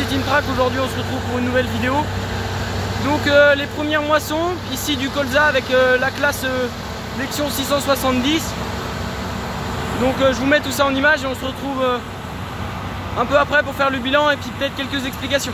Teamtrack. Aujourd'hui on se retrouve pour une nouvelle vidéo. Donc les premières moissons ici du colza avec la classe Lexion 670. Donc je vous mets tout ça en image et on se retrouve un peu après pour faire le bilan et puis peut-être quelques explications.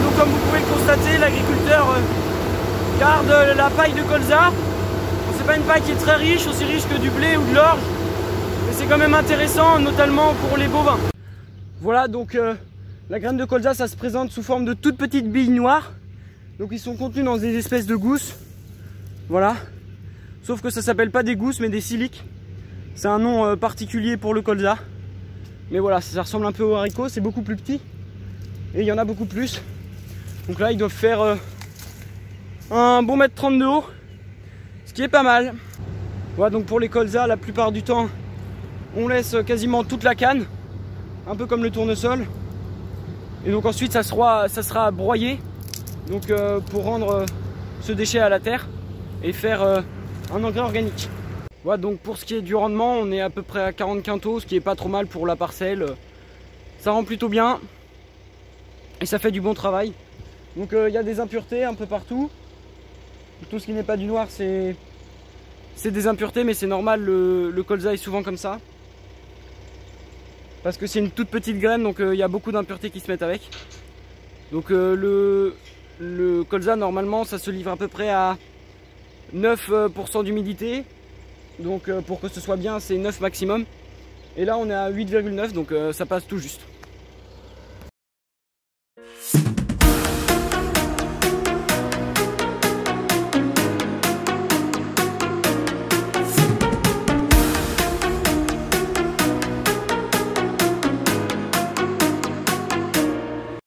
Donc comme vous pouvez le constater, l'agriculteur garde la paille de colza. C'est pas une paille qui est très riche, aussi riche que du blé ou de l'orge, mais c'est quand même intéressant, notamment pour les bovins. Voilà, donc la graine de colza, ça se présente sous forme de toutes petites billes noires. Donc ils sont contenus dans des espèces de gousses. Voilà. Sauf que ça s'appelle pas des gousses mais des siliques. C'est un nom particulier pour le colza. Mais voilà, ça ressemble un peu au haricot, c'est beaucoup plus petit. Et il y en a beaucoup plus. Donc là ils doivent faire un bon mètre 30 de haut, ce qui est pas mal. Voilà, donc pour les colza, la plupart du temps on laisse quasiment toute la canne, un peu comme le tournesol. Et donc ensuite ça sera broyé, donc pour rendre ce déchet à la terre et faire un engrais organique. Voilà, donc pour ce qui est du rendement, on est à peu près à 40 quintaux, ce qui est pas trop mal pour la parcelle. Ça rend plutôt bien et ça fait du bon travail. Donc il y a des impuretés un peu partout. Tout ce qui n'est pas du noir, c'est des impuretés, mais c'est normal, le colza est souvent comme ça. Parce que c'est une toute petite graine, donc il y a beaucoup d'impuretés qui se mettent avec. Donc le colza, normalement, ça se livre à peu près à 9% d'humidité. Donc pour que ce soit bien, c'est 9 maximum. Et là, on est à 8,9, donc ça passe tout juste.